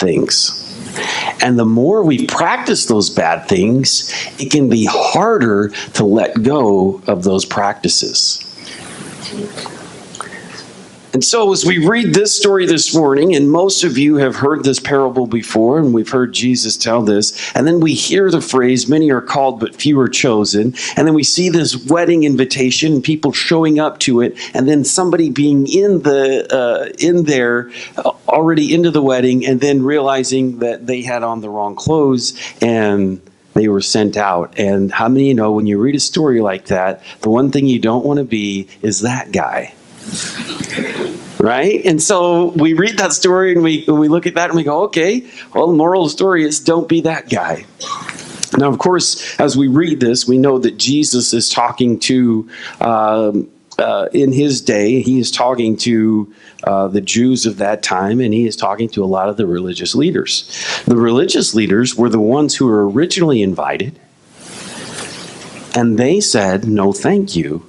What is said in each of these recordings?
things. And the more we practice those bad things, it can be harder to let go of those practices. And so as we read this story this morning, and most of you have heard this parable before, and we've heard Jesus tell this, and then we hear the phrase, many are called but few are chosen, and then we see this wedding invitation, people showing up to it, and then somebody being in there already into the wedding, and then realizing that they had on the wrong clothes, and they were sent out. And how many of you know when you read a story like that, the one thing you don't want to be is that guy? Right? And so we read that story and we look at that and we go, okay, well, the moral of the story is don't be that guy. Now, of course, as we read this, we know that Jesus is talking to, in his day, he is talking to the Jews of that time, and he is talking to a lot of the religious leaders. The religious leaders were the ones who were originally invited, and they said, no, thank you.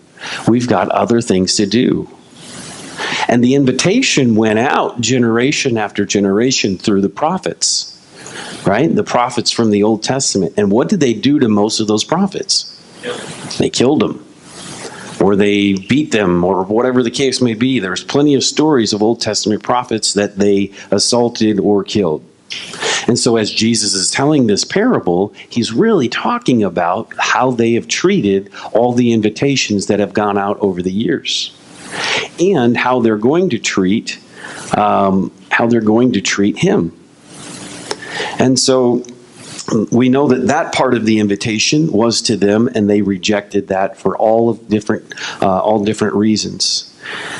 We've got other things to do. And the invitation went out generation after generation through the prophets, right? The prophets from the Old Testament. And what did they do to most of those prophets? They killed them, or they beat them, or whatever the case may be. There's plenty of stories of Old Testament prophets that they assaulted or killed. And so as Jesus is telling this parable, he's really talking about how they have treated all the invitations that have gone out over the years, and how they're going to treat him. And so we know that that part of the invitation was to them, and they rejected that for all different reasons.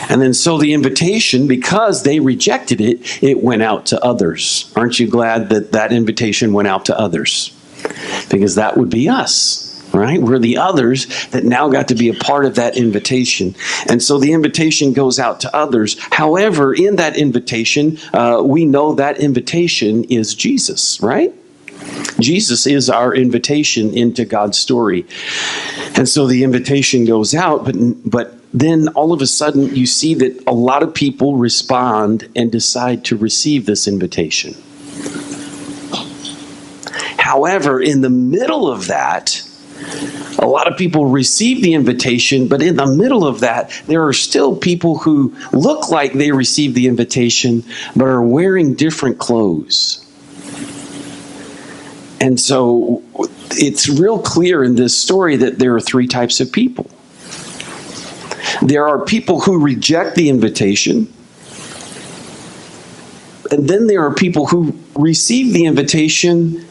And then so the invitation, because they rejected it, it went out to others. Aren't you glad that that invitation went out to others? Because that would be us. Right? We're the others that now got to be a part of that invitation. And so the invitation goes out to others. However, in that invitation, we know that invitation is Jesus, right? Jesus is our invitation into God's story. And so the invitation goes out, but then all of a sudden you see that a lot of people respond and decide to receive this invitation. However, in the middle of that, a lot of people receive the invitation, but in the middle of that, there are still people who look like they received the invitation, but are wearing different clothes. And so it's real clear in this story that there are three types of people. There are people who reject the invitation, and then there are people who receive the invitation,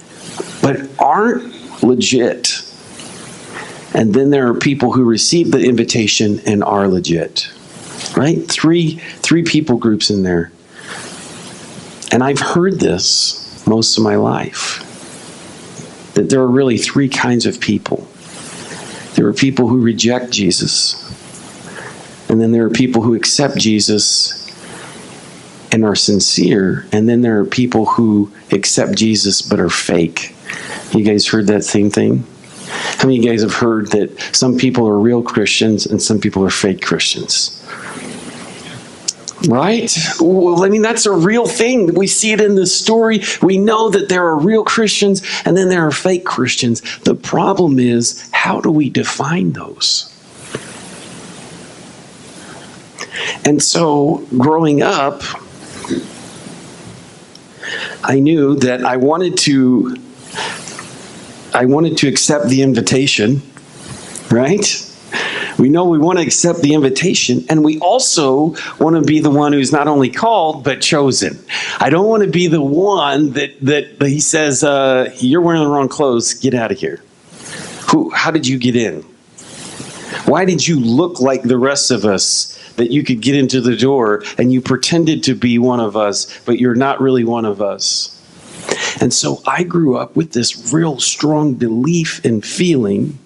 but aren't legit. And then there are people who receive the invitation and are legit, right? Three people groups in there. And I've heard this most of my life, that there are really three kinds of people. There are people who reject Jesus, and then there are people who accept Jesus and are sincere, and then there are people who accept Jesus but are fake. You guys heard that same thing? How many of you guys have heard that some people are real Christians and some people are fake Christians? Right? Well, I mean, that's a real thing. We see it in this story. We know that there are real Christians and then there are fake Christians. The problem is, how do we define those? And so, growing up, I knew that I wanted to accept the invitation, right? We know we want to accept the invitation, and we also want to be the one who's not only called, but chosen. I don't want to be the one that he says, you're wearing the wrong clothes, get out of here. How did you get in? Why did you look like the rest of us that you could get into the door, and you pretended to be one of us, but you're not really one of us? And so I grew up with this real strong belief and feeling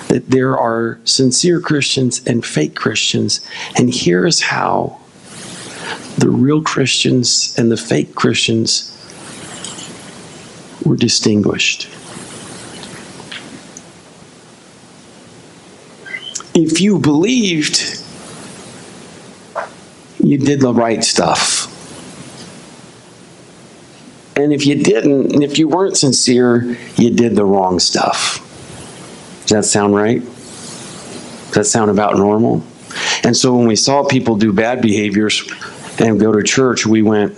that there are sincere Christians and fake Christians. And here's how the real Christians and the fake Christians were distinguished. If you believed, you did the right stuff. And if you didn't, and if you weren't sincere, you did the wrong stuff. Does that sound right? Does that sound about normal? And so when we saw people do bad behaviors and go to church, we went,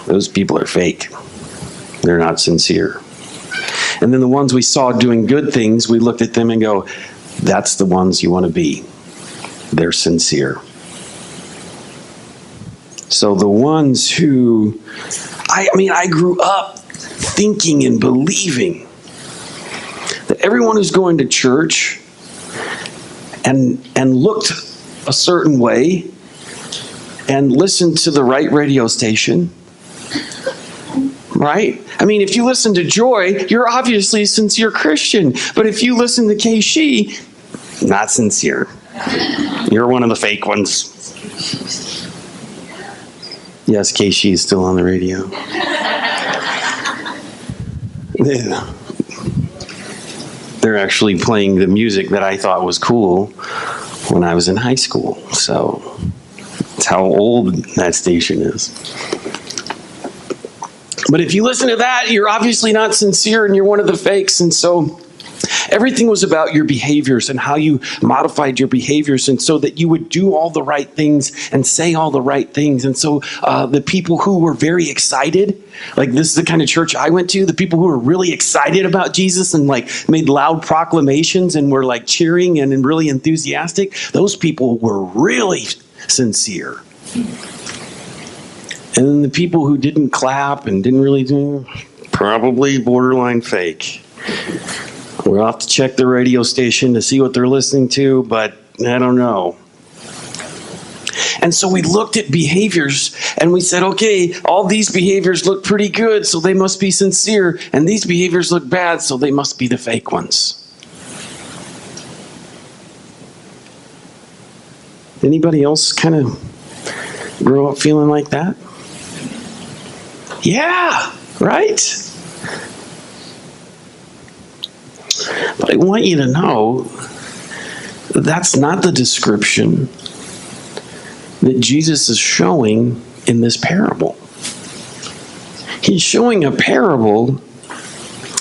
those people are fake. They're not sincere. And then the ones we saw doing good things, we looked at them and go, that's the ones you want to be. They're sincere. So the ones who, I grew up thinking and believing that everyone who's going to church and looked a certain way and listened to the right radio station, right? If you listen to Joy, you're obviously a sincere Christian. But if you listen to Keishi, not sincere. You're one of the fake ones. Yes, Keishi is still on the radio. They're actually playing the music that I thought was cool when I was in high school. So that's how old that station is. But if you listen to that, you're obviously not sincere and you're one of the fakes. And so everything was about your behaviors and how you modified your behaviors, and so that you would do all the right things and say all the right things. And so the people who were very excited, like this is the kind of church I went to, the people who were really excited about Jesus and like made loud proclamations and were like cheering and really enthusiastic, those people were really sincere. And then the people who didn't clap and didn't really do, probably borderline fake. We'll have to check the radio station to see what they're listening to, but I don't know. And so we looked at behaviors and we said, okay, all these behaviors look pretty good, so they must be sincere. And these behaviors look bad, so they must be the fake ones. Anybody else kind of grow up feeling like that? Yeah, right? But I want you to know that's not the description that Jesus is showing in this parable. He's showing a parable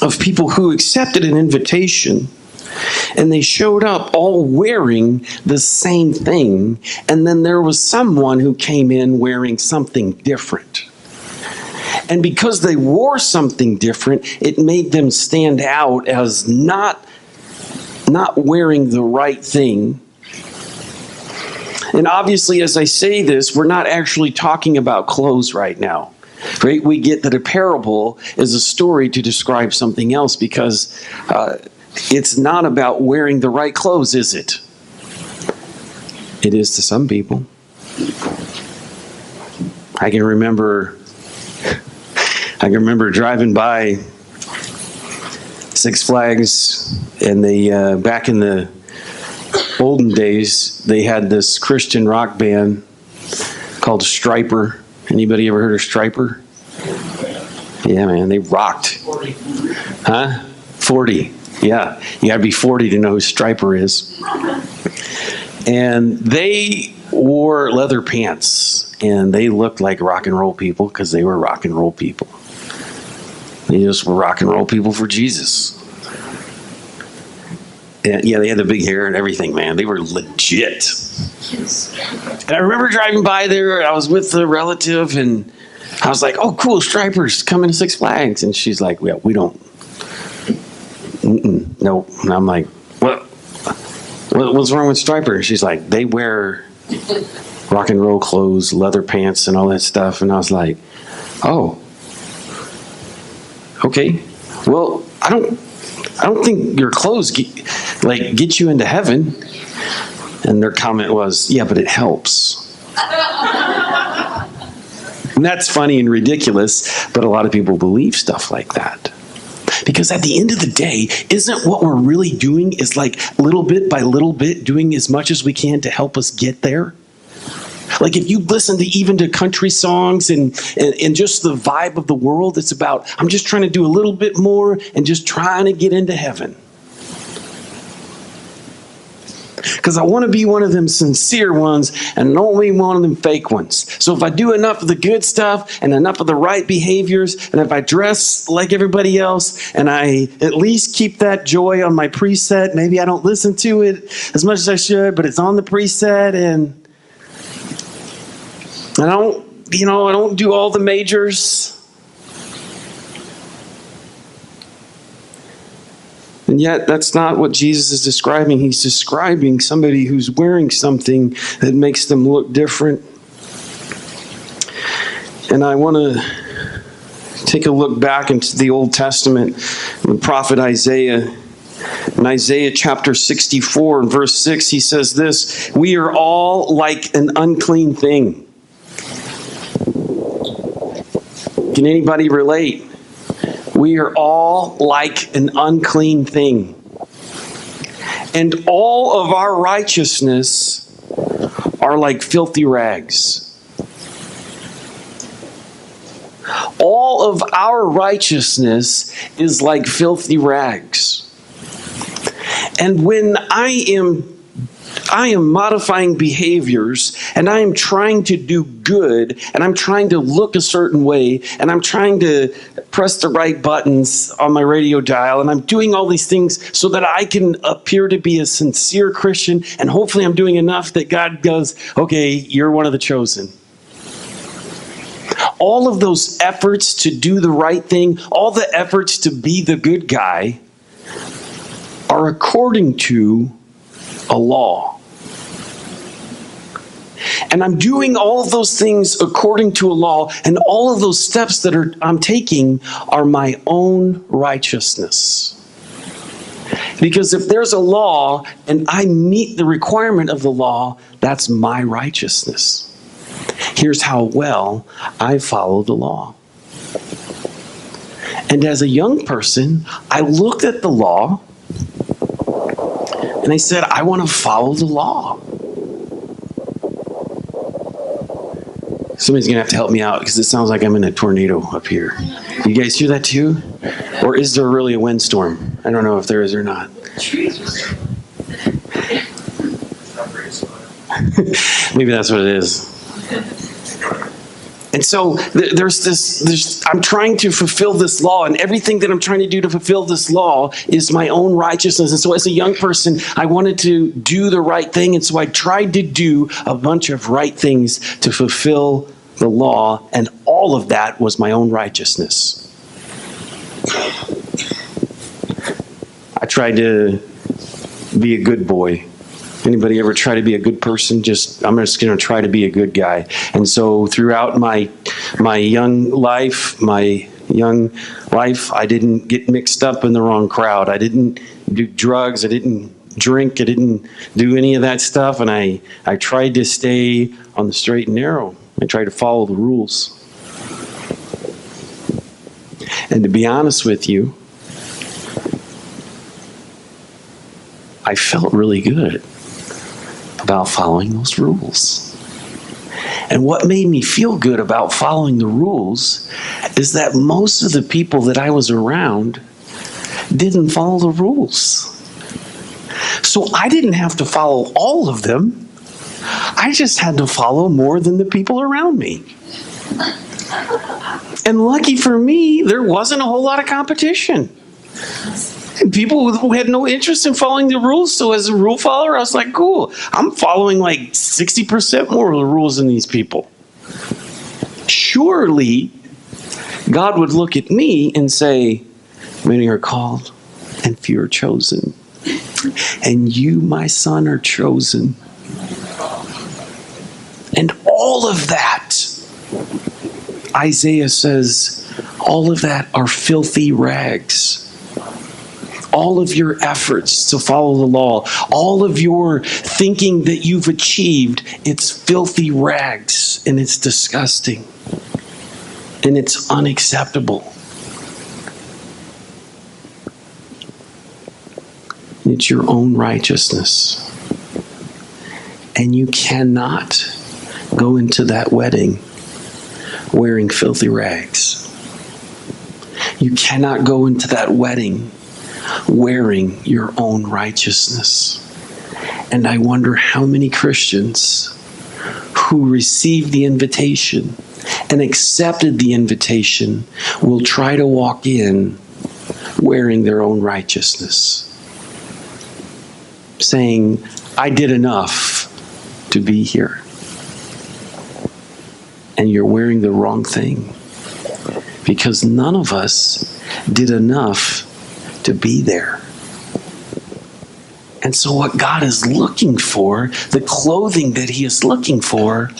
of people who accepted an invitation and they showed up all wearing the same thing, and then there was someone who came in wearing something different. And because they wore something different, it made them stand out as not wearing the right thing. And obviously, as I say this, we're not actually talking about clothes right now. Right? We get that a parable is a story to describe something else, because it's not about wearing the right clothes, is it? It is to some people. I can remember driving by Six Flags, and they back in the olden days, they had this Christian rock band called Striper. Anybody ever heard of Striper? Yeah, man, they rocked. 40. Huh? 40. Yeah, you got to be 40 to know who Striper is. And they wore leather pants, and they looked like rock and roll people because they were rock and roll people. They just were rock and roll people for Jesus. And yeah, they had the big hair and everything, man. They were legit. And I remember driving by there. I was with a relative, and I was like, "Oh, cool, Stripers coming to Six Flags." And she's like, "Yeah, we don't. Nope." And I'm like, "What's wrong with Striper?" And she's like, "They wear rock and roll clothes, leather pants, and all that stuff." And I was like, "Oh, okay. Well, I don't think your clothes get you into heaven." And their comment was, "Yeah, but it helps." And that's funny and ridiculous, but a lot of people believe stuff like that. Because at the end of the day, isn't what we're really doing is like little bit by little bit doing as much as we can to help us get there? Like if you listen to even to country songs and just the vibe of the world, it's about, I'm just trying to do a little bit more and just trying to get into heaven. because I want to be one of them sincere ones and not be one of them fake ones. So if I do enough of the good stuff and enough of the right behaviors, and if I dress like everybody else and I at least keep that joy on my preset, maybe I don't listen to it as much as I should, but it's on the preset, and I don't do all the majors. And yet, that's not what Jesus is describing. He's describing somebody who's wearing something that makes them look different. And I want to take a look back into the Old Testament, the prophet Isaiah. In Isaiah chapter 64 and verse 6, he says this: "We are all like an unclean thing." Can anybody relate? We are all like an unclean thing. And all of our righteousness are like filthy rags. All of our righteousness is like filthy rags. And when I am modifying behaviors, and I am trying to do good, and I'm trying to look a certain way, and I'm trying to press the right buttons on my radio dial, and I'm doing all these things so that I can appear to be a sincere Christian, and hopefully I'm doing enough that God goes, okay, you're one of the chosen. All of those efforts to do the right thing, all the efforts to be the good guy, are according to a law. And I'm doing all of those things according to a law, and all of those steps that I'm taking are my own righteousness. Because if there's a law and I meet the requirement of the law, that's my righteousness. Here's how well I follow the law. And as a young person, I looked at the law and I said, I want to follow the law. Somebody's going to have to help me out because it sounds like I'm in a tornado up here. You guys hear that too? Or is there really a windstorm? I don't know if there is or not. Maybe that's what it is. And so I'm trying to fulfill this law, and everything that I'm trying to do to fulfill this law is my own righteousness. And so as a young person, I wanted to do the right thing, and so I tried to do a bunch of right things to fulfill the law, and all of that was my own righteousness. I tried to be a good boy. Anybody ever try to be a good person? I'm just going to try to be a good guy. And so throughout my young life, I didn't get mixed up in the wrong crowd. I didn't do drugs. I didn't drink. I didn't do any of that stuff. And I tried to stay on the straight and narrow. I tried to follow the rules. And to be honest with you, I felt really good about following those rules. And what made me feel good about following the rules is that most of the people that I was around didn't follow the rules. So I didn't have to follow all of them. I just had to follow more than the people around me. And lucky for me, there wasn't a whole lot of competition. And people who had no interest in following the rules. So as a rule follower, I was like, cool. I'm following like 60% more of the rules than these people. Surely, God would look at me and say, many are called and few are chosen. And you, my son, are chosen. And all of that, Isaiah says, all of that are filthy rags. All of your efforts to follow the law, all of your thinking that you've achieved, it's filthy rags, and it's disgusting, and it's unacceptable. It's your own righteousness. And you cannot go into that wedding wearing filthy rags. You cannot go into that wedding wearing your own righteousness. And I wonder how many Christians who received the invitation and accepted the invitation will try to walk in wearing their own righteousness, saying, I did enough to be here. And you're wearing the wrong thing, because none of us did enough to be there. And so what God is looking for, the clothing that he is looking for,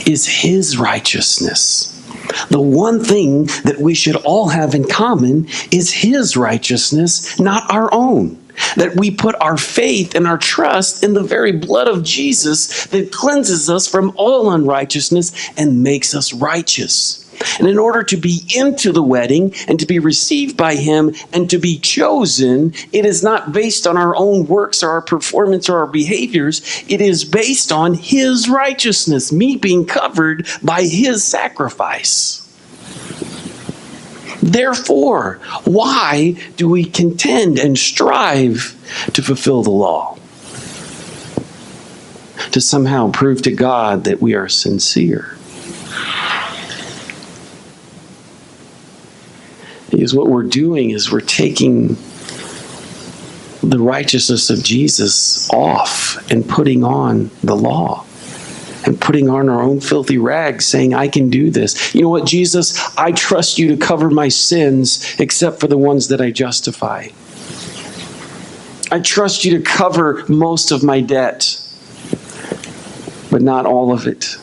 is his righteousness. The one thing that we should all have in common is his righteousness, not our own. That we put our faith and our trust in the very blood of Jesus that cleanses us from all unrighteousness and makes us righteous. And in order to be into the wedding and to be received by him and to be chosen, it is not based on our own works or our performance or our behaviors. It is based on his righteousness, me being covered by his sacrifice. Therefore, why do we contend and strive to fulfill the law? To somehow prove to God that we are sincere. Because what we're doing is we're taking the righteousness of Jesus off and putting on the law. And putting on our own filthy rags, saying, I can do this. You know what, Jesus? I trust you to cover my sins except for the ones that I justify. I trust you to cover most of my debt, but not all of it.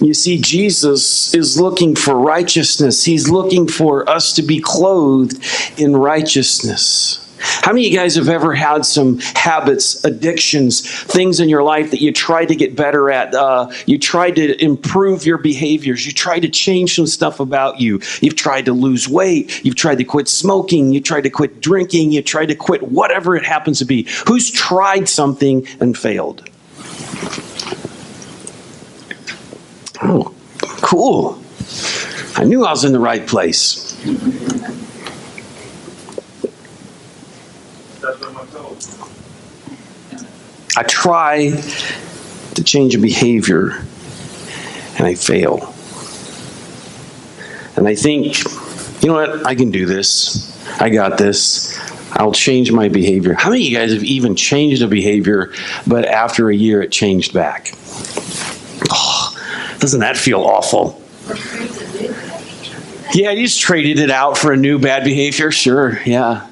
You see, Jesus is looking for righteousness. He's looking for us to be clothed in righteousness. How many of you guys have ever had some habits, addictions, things in your life that you tried to get better at? You tried to improve your behaviors. You tried to change some stuff about you. You've tried to lose weight. You've tried to quit smoking. You tried to quit drinking. You tried to quit whatever it happens to be. Who's tried something and failed? Oh, cool. I knew I was in the right place. I try to change a behavior and I fail. And I think, you know what, I can do this. I got this. I'll change my behavior. How many of you guys have even changed a behavior, but after a year it changed back? Oh, doesn't that feel awful? Yeah, you just traded it out for a new bad behavior. Sure, yeah.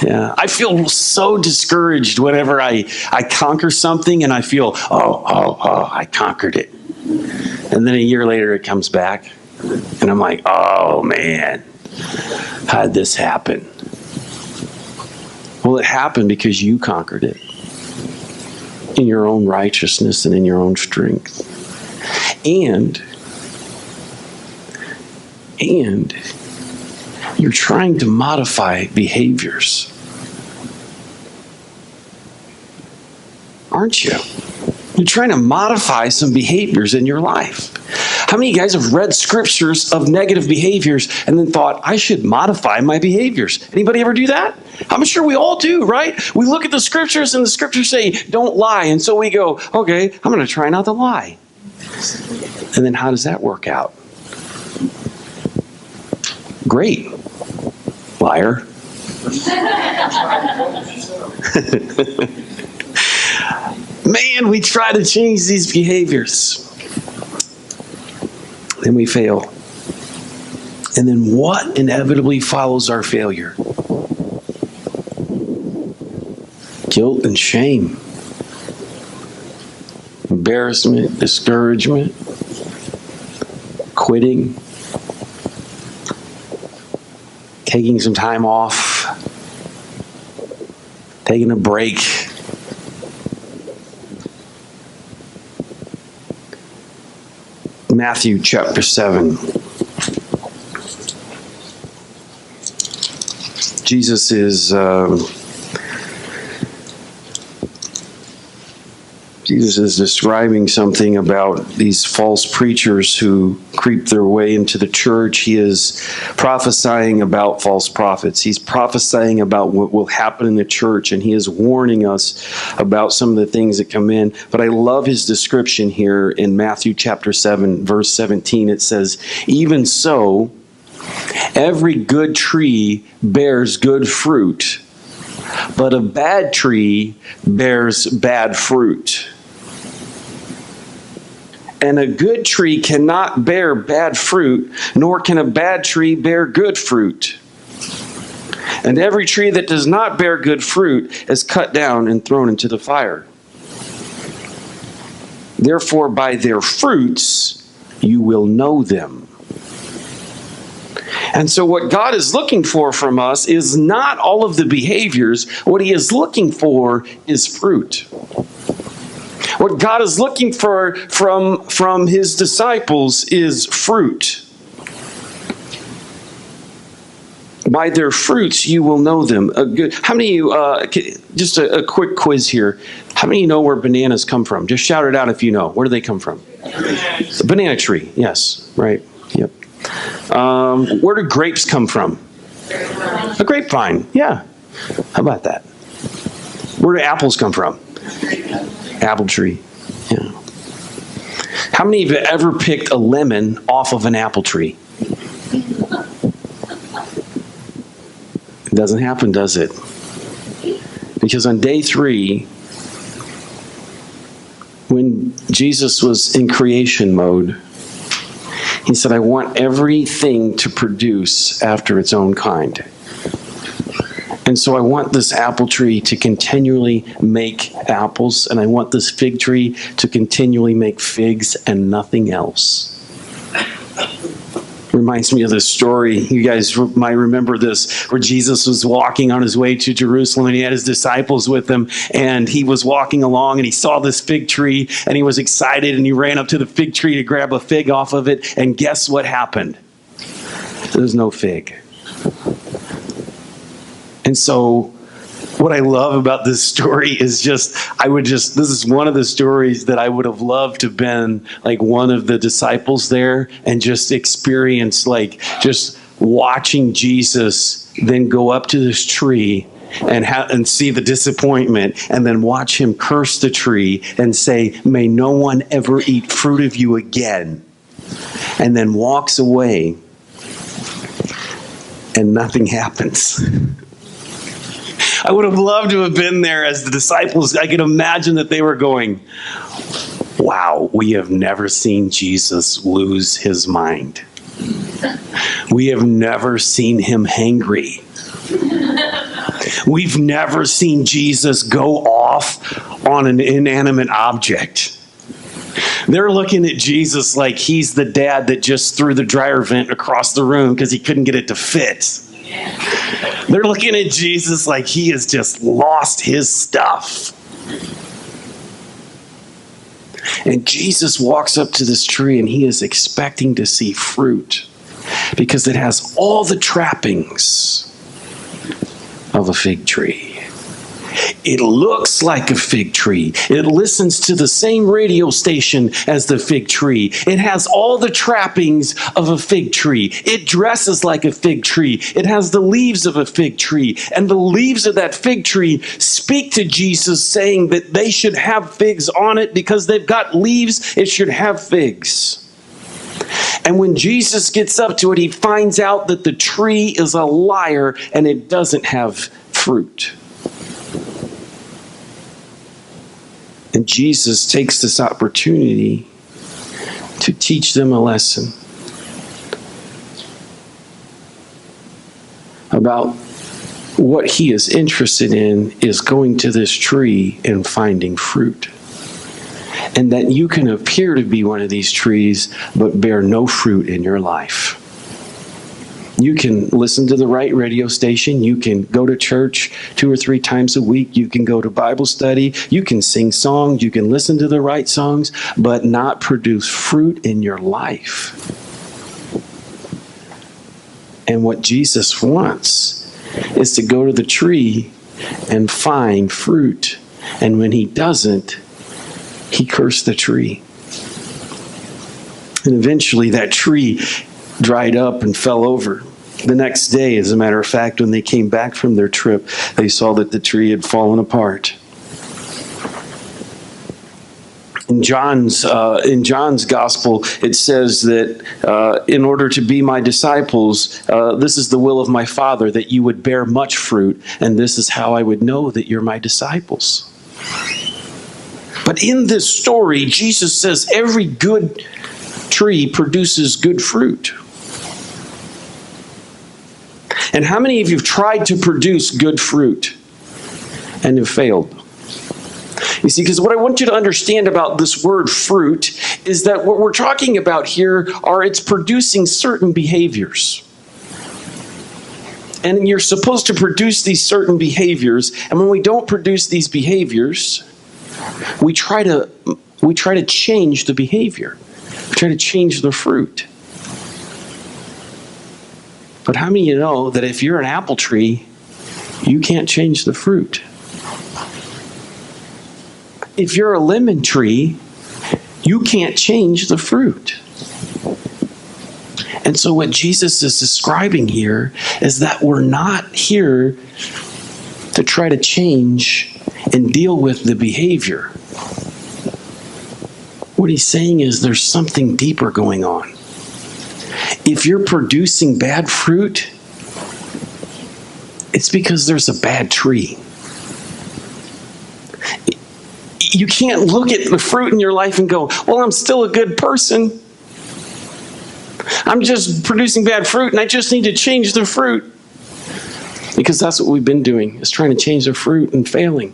I feel so discouraged whenever I conquer something and I feel, I conquered it. And then a year later it comes back and I'm like, oh man, how did this happen? Well, it happened because you conquered it in your own righteousness and in your own strength. And you're trying to modify behaviors. Aren't you? You're trying to modify some behaviors in your life. How many of you guys have read scriptures of negative behaviors and then thought, I should modify my behaviors? Anybody ever do that? I'm sure we all do, right? We look at the scriptures and the scriptures say, don't lie. And so we go, okay, I'm going to try not to lie. And then how does that work out? Great. Liar. Man, we try to change these behaviors. Then we fail. And then what inevitably follows our failure? Guilt and shame. Embarrassment, discouragement, quitting, taking some time off, taking a break. Matthew chapter 7. Jesus is Jesus is describing something about these false preachers who creep their way into the church. He is prophesying about false prophets. He's prophesying about what will happen in the church, and he is warning us about some of the things that come in. But I love his description here in Matthew chapter 7, verse 17. It says, "Even so, every good tree bears good fruit, but a bad tree bears bad fruit. And a good tree cannot bear bad fruit, nor can a bad tree bear good fruit. And every tree that does not bear good fruit is cut down and thrown into the fire. Therefore, by their fruits you will know them." And so what God is looking for from us is not all of the behaviors. What he is looking for is fruit. What God is looking for from his disciples is fruit. By their fruits you will know them. How many of you, just a quick quiz here. How many of you know where bananas come from? Just shout it out if you know. Where do they come from? The banana tree. Yes, right. Yep. Where do grapes come from? A grapevine. Yeah. How about that? Where do apples come from? Apple tree. Yeah. How many of you ever picked a lemon off of an apple tree? It doesn't happen, does it? Because on day 3, when Jesus was in creation mode, he said, "I want everything to produce after its own kind. And so I want this apple tree to continually make apples, and I want this fig tree to continually make figs and nothing else." Reminds me of this story. You guys might remember this, where Jesus was walking on his way to Jerusalem, and he had his disciples with him, and he was walking along, and he saw this fig tree, and he was excited, and he ran up to the fig tree to grab a fig off of it, and guess what happened? There's no fig. And so what I love about this story is this is one of the stories that I would have loved to have been like one of the disciples there and just experience, like, just watching Jesus then go up to this tree and see the disappointment, and then watch him curse the tree and say, "May no one ever eat fruit of you again," and then walks away and nothing happens. I would have loved to have been there as the disciples. I can imagine that they were going, "Wow, we have never seen Jesus lose his mind. We have never seen him hangry. We've never seen Jesus go off on an inanimate object." They're looking at Jesus like he's the dad that just threw the dryer vent across the room because he couldn't get it to fit. They're looking at Jesus like he has just lost his stuff. And Jesus walks up to this tree, and he is expecting to see fruit because it has all the trappings of a fig tree. It looks like a fig tree. It listens to the same radio station as the fig tree. It has all the trappings of a fig tree. It dresses like a fig tree. It has the leaves of a fig tree. And the leaves of that fig tree speak to Jesus, saying that they should have figs on it because they've got leaves. It should have figs. And when Jesus gets up to it, he finds out that the tree is a liar and it doesn't have fruit. And Jesus takes this opportunity to teach them a lesson about what he is interested in is going to this tree and finding fruit. And that you can appear to be one of these trees, but bear no fruit in your life. You can listen to the right radio station. You can go to church 2 or 3 times a week. You can go to Bible study. You can sing songs. You can listen to the right songs, but not produce fruit in your life. And what Jesus wants is to go to the tree and find fruit. And when he doesn't, he cursed the tree. And eventually that tree dried up and fell over. The next day, as a matter of fact, when they came back from their trip, they saw that the tree had fallen apart. In John's gospel, it says that in order to be my disciples, this is the will of my Father, that you would bear much fruit, and this is how I would know that you're my disciples. But in this story, Jesus says every good tree produces good fruit. And how many of you have tried to produce good fruit and have failed? You see, because what I want you to understand about this word fruit is that what we're talking about here it's producing certain behaviors. And you're supposed to produce these certain behaviors, and when we don't produce these behaviors, we try to change the behavior. We try to change the fruit. But how many of you know that if you're an apple tree, you can't change the fruit? If you're a lemon tree, you can't change the fruit. And so what Jesus is describing here is that we're not here to try to change and deal with the behavior. What he's saying is there's something deeper going on. If you're producing bad fruit, it's because there's a bad tree. You can't look at the fruit in your life and go, well, I'm still a good person. I'm just producing bad fruit and I just need to change the fruit. Because that's what we've been doing, is trying to change the fruit and failing.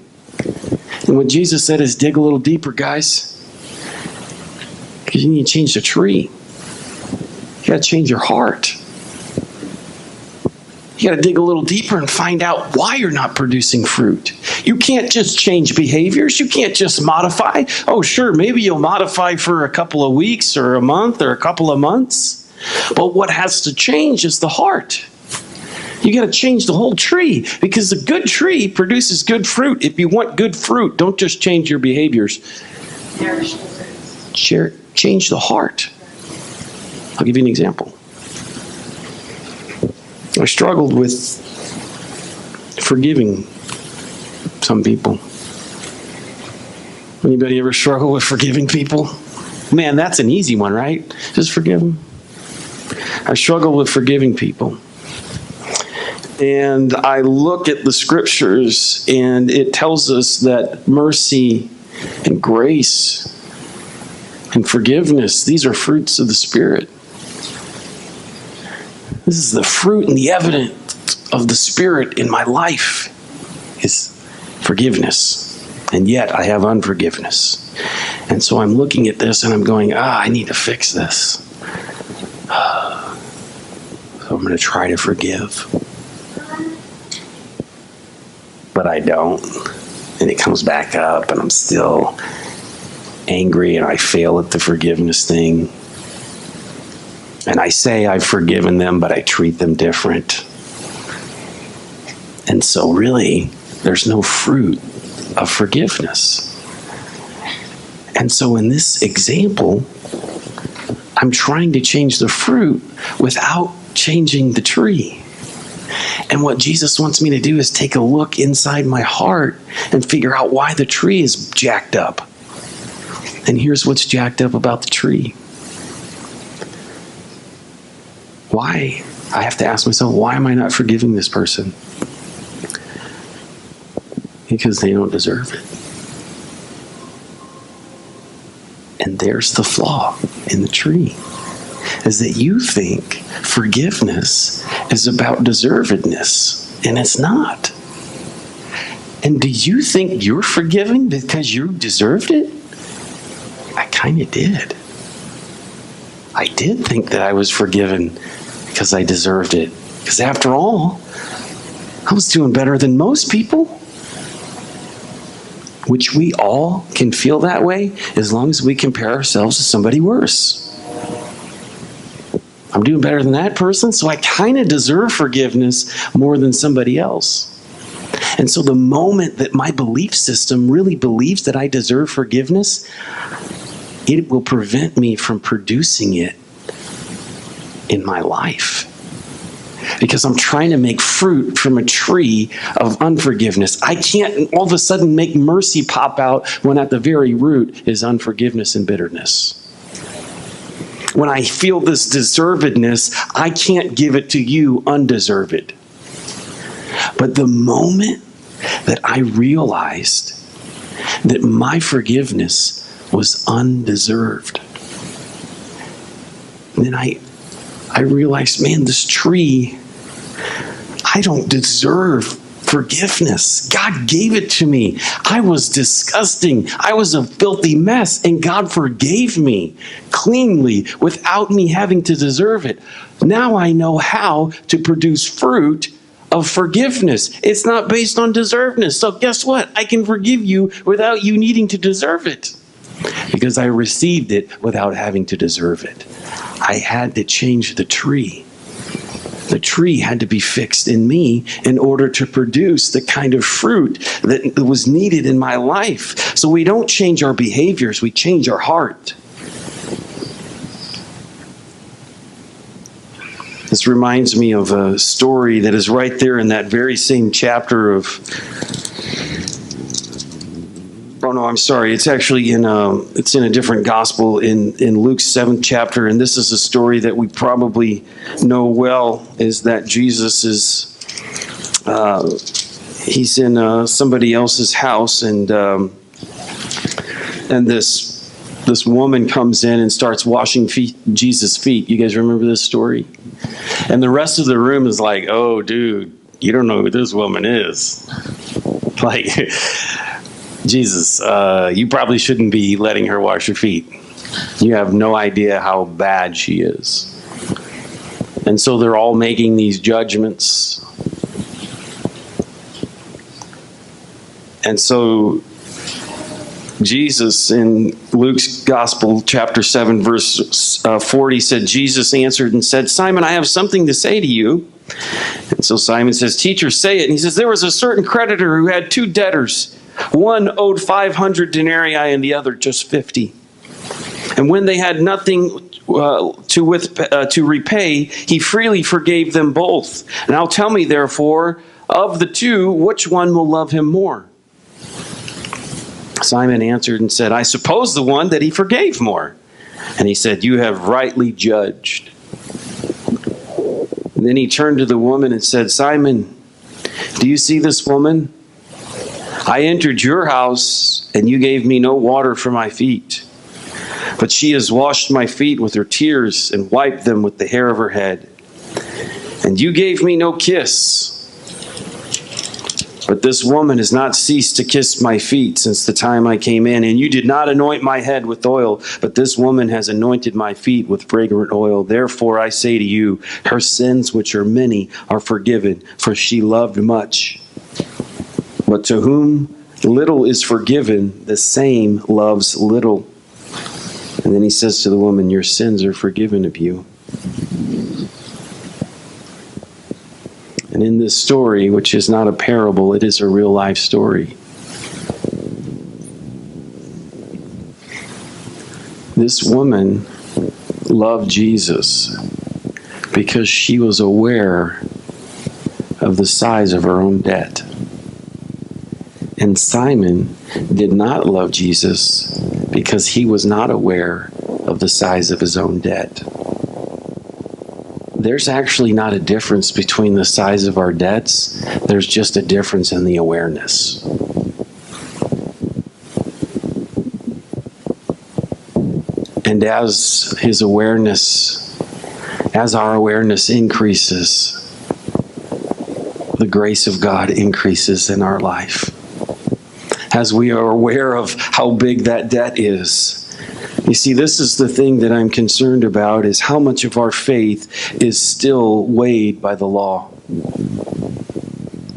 And what Jesus said is dig a little deeper, guys. Because you need to change the tree. You got to change your heart. You got to dig a little deeper and find out why you're not producing fruit. You can't just change behaviors. You can't just modify. Oh, sure, maybe you'll modify for a couple of weeks or a month or a couple of months. But what has to change is the heart. You got to change the whole tree, because a good tree produces good fruit. If you want good fruit, don't just change your behaviors. Change the heart. I'll give you an example. I struggled with forgiving some people. Anybody ever struggle with forgiving people? Man, that's an easy one, right? Just forgive them. I struggle with forgiving people. And I look at the scriptures, and it tells us that mercy and grace and forgiveness, these are fruits of the Spirit. This is the fruit and the evidence of the Spirit in my life, is forgiveness. And yet I have unforgiveness. And so I'm looking at this and I'm going, I need to fix this. So I'm going to try to forgive. But I don't. And it comes back up and I'm still angry and I fail at the forgiveness thing. And I say I've forgiven them, but I treat them different. And so really, there's no fruit of forgiveness. And so in this example, I'm trying to change the fruit without changing the tree. And what Jesus wants me to do is take a look inside my heart and figure out why the tree is jacked up. And here's what's jacked up about the tree. Why? I have to ask myself, why am I not forgiving this person? Because they don't deserve it. And there's the flaw in the tree, is that you think forgiveness is about deservedness, and it's not. And do you think you're forgiving because you deserved it? I kind of did. I did think that I was forgiven because I deserved it. Because after all, I was doing better than most people. Which we all can feel that way as long as we compare ourselves to somebody worse. I'm doing better than that person, so I kind of deserve forgiveness more than somebody else. And so the moment that my belief system really believes that I deserve forgiveness, it will prevent me from producing it in my life. Because I'm trying to make fruit from a tree of unforgiveness. I can't all of a sudden make mercy pop out when at the very root is unforgiveness and bitterness. When I feel this deservedness, I can't give it to you undeserved. But the moment that I realized that my forgiveness was undeserved, then I realized, man, this tree, I don't deserve forgiveness. God gave it to me. I was disgusting. I was a filthy mess, and God forgave me cleanly without me having to deserve it. Now I know how to produce fruit of forgiveness. It's not based on deservedness. So guess what? I can forgive you without you needing to deserve it, because I received it without having to deserve it. I had to change the tree. The tree had to be fixed in me in order to produce the kind of fruit that was needed in my life. So we don't change our behaviors, we change our heart. This reminds me of a story that is right there in that very same chapter of... Oh no, I'm sorry. It's actually in a different gospel in Luke's 7th chapter, and this is a story that we probably know well. Is that Jesus is he's in somebody else's house, and this woman comes in and starts washing Jesus' feet. You guys remember this story? And the rest of the room is like, "Oh, dude, you don't know who this woman is." Like. Jesus, you probably shouldn't be letting her wash your feet. You have no idea how bad she is. And so they're all making these judgments. And so Jesus in Luke's Gospel, chapter 7, verse 40 said, Jesus answered and said, Simon, I have something to say to you. And so Simon says, Teacher, say it. And he says, there was a certain creditor who had 2 debtors. One owed 500 denarii and the other just 50. And when they had nothing to repay, he freely forgave them both. Now tell me, therefore, of the 2, which one will love him more? Simon answered and said, I suppose the one that he forgave more. And he said, you have rightly judged. And then he turned to the woman and said, Simon, do you see this woman? I entered your house, and you gave me no water for my feet. But she has washed my feet with her tears and wiped them with the hair of her head. And you gave me no kiss. But this woman has not ceased to kiss my feet since the time I came in. And you did not anoint my head with oil, but this woman has anointed my feet with fragrant oil. Therefore I say to you, her sins, which are many, are forgiven, for she loved much. But to whom little is forgiven, the same loves little. And then he says to the woman, your sins are forgiven of you. And in this story, which is not a parable, it is a real life story. This woman loved Jesus because she was aware of the size of her own debt. And Simon did not love Jesus because he was not aware of the size of his own debt. There's actually not a difference between the size of our debts. There's just a difference in the awareness. And as our awareness increases, the grace of God increases in our life. As we are aware of how big that debt is. You see, this is the thing that I'm concerned about, is how much of our faith is still weighed by the law.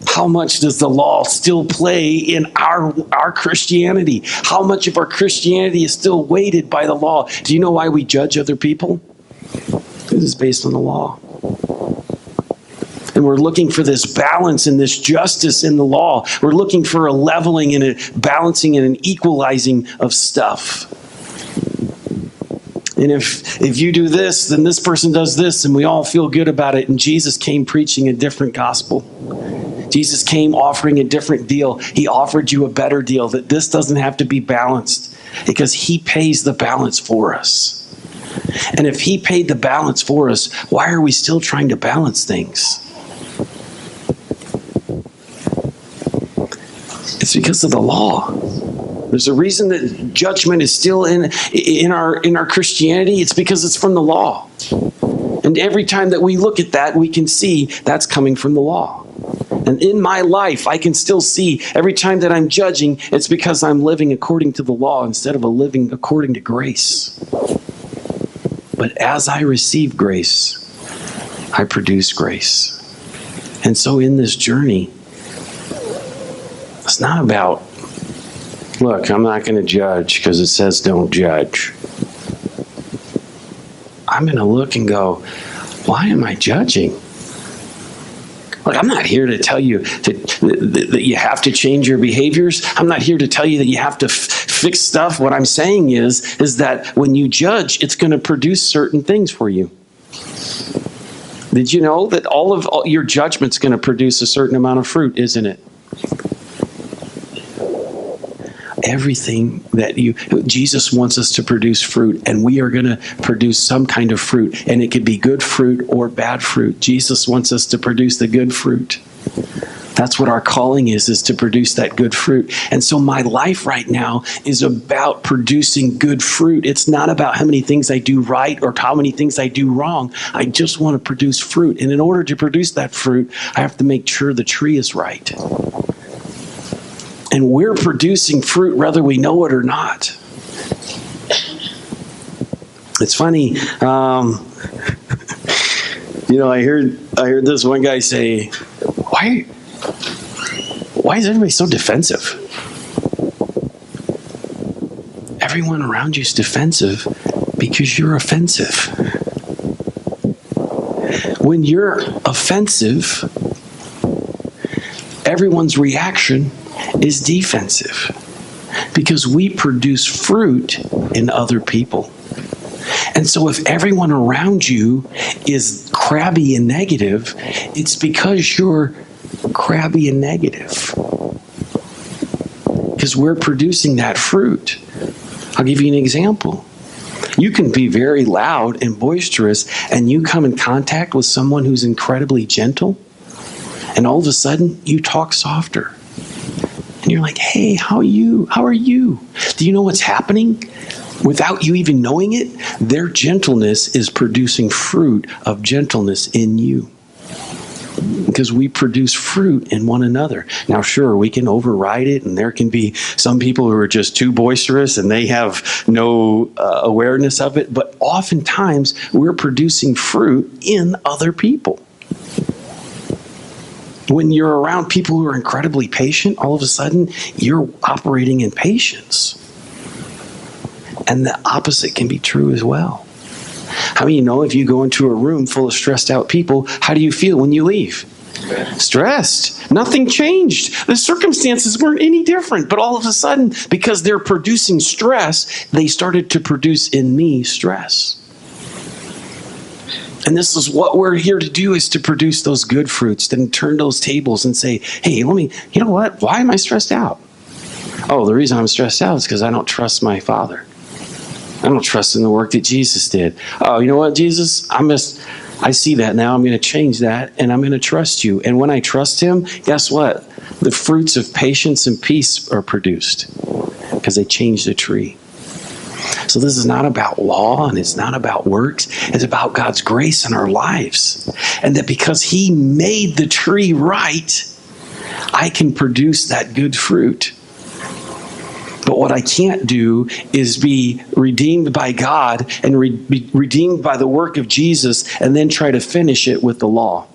How much does the law still play in our Christianity? How much of our Christianity is still weighted by the law? Do you know why we judge other people? It is based on the law. And we're looking for this balance and this justice in the law. We're looking for a leveling and a balancing and an equalizing of stuff. And if you do this, then this person does this, and we all feel good about it. And Jesus came preaching a different gospel. Jesus came offering a different deal. He offered you a better deal, that this doesn't have to be balanced because he pays the balance for us. And if he paid the balance for us, why are we still trying to balance things? It's because of the law. There's a reason that judgment is still in our Christianity. It's because it's from the law. And every time that we look at that, we can see that's coming from the law. And in my life, I can still see every time that I'm judging, it's because I'm living according to the law instead of living according to grace. But as I receive grace, I produce grace. And so in this journey, it's not about, look, I'm not going to judge because it says don't judge. I'm going to look and go, why am I judging? Look, I'm not here to tell you that you have to change your behaviors. I'm not here to tell you that you have to fix stuff. What I'm saying is that when you judge, it's going to produce certain things for you. Did you know that all your judgment's going to produce a certain amount of fruit, isn't it? Everything that Jesus wants us to produce fruit, and we are going to produce some kind of fruit, and it could be good fruit or bad fruit. Jesus wants us to produce the good fruit. That's what our calling is to produce that good fruit. And so my life right now is about producing good fruit. It's not about how many things I do right or how many things I do wrong. I just want to produce fruit. And in order to produce that fruit, I have to make sure the tree is right. And we're producing fruit whether we know it or not. It's funny. I heard this one guy say, why is everybody so defensive? Everyone around you is defensive because you're offensive. When you're offensive, everyone's reaction is defensive because we produce fruit in other people. And so if everyone around you is crabby and negative, it's because you're crabby and negative. Because we're producing that fruit. I'll give you an example. You can be very loud and boisterous, and you come in contact with someone who's incredibly gentle, and all of a sudden you talk softer. And you're like, hey, how are you? How are you? Do you know what's happening? Without you even knowing it, their gentleness is producing fruit of gentleness in you. Because we produce fruit in one another. Now, sure, we can override it, and there can be some people who are just too boisterous and they have no awareness of it. But oftentimes, we're producing fruit in other people. When you're around people who are incredibly patient, all of a sudden, you're operating in patience. And the opposite can be true as well. How many know if you go into a room full of stressed out people, how do you feel when you leave? Stressed. Nothing changed. The circumstances weren't any different. But all of a sudden, because they're producing stress, they started to produce in me stress. And this is what we're here to do, is to produce those good fruits, then turn those tables and say, hey, you know what? Why am I stressed out? Oh, the reason I'm stressed out is because I don't trust my Father. I don't trust in the work that Jesus did. Oh, you know what, Jesus? I see that now. I'm going to change that, and I'm going to trust you. And when I trust him, guess what? The fruits of patience and peace are produced because they changed the tree. So this is not about law, and it's not about works. It's about God's grace in our lives. And that because he made the tree right, I can produce that good fruit. But what I can't do is be redeemed by God and be redeemed by the work of Jesus and then try to finish it with the law.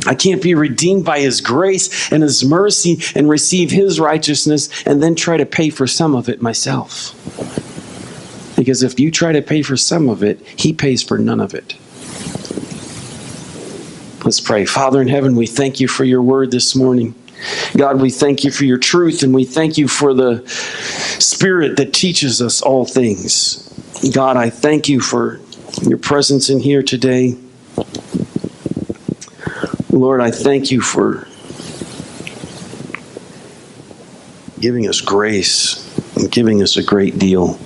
I can't be redeemed by his grace and his mercy and receive his righteousness and then try to pay for some of it myself. Because if you try to pay for some of it, he pays for none of it. Let's pray. Father in heaven, we thank you for your word this morning. God, we thank you for your truth, and we thank you for the Spirit that teaches us all things. God, I thank you for your presence in here today. Lord, I thank you for giving us grace and giving us a great deal.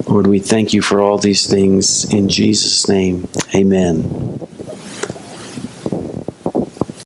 Lord, we thank you for all these things. In Jesus' name, amen.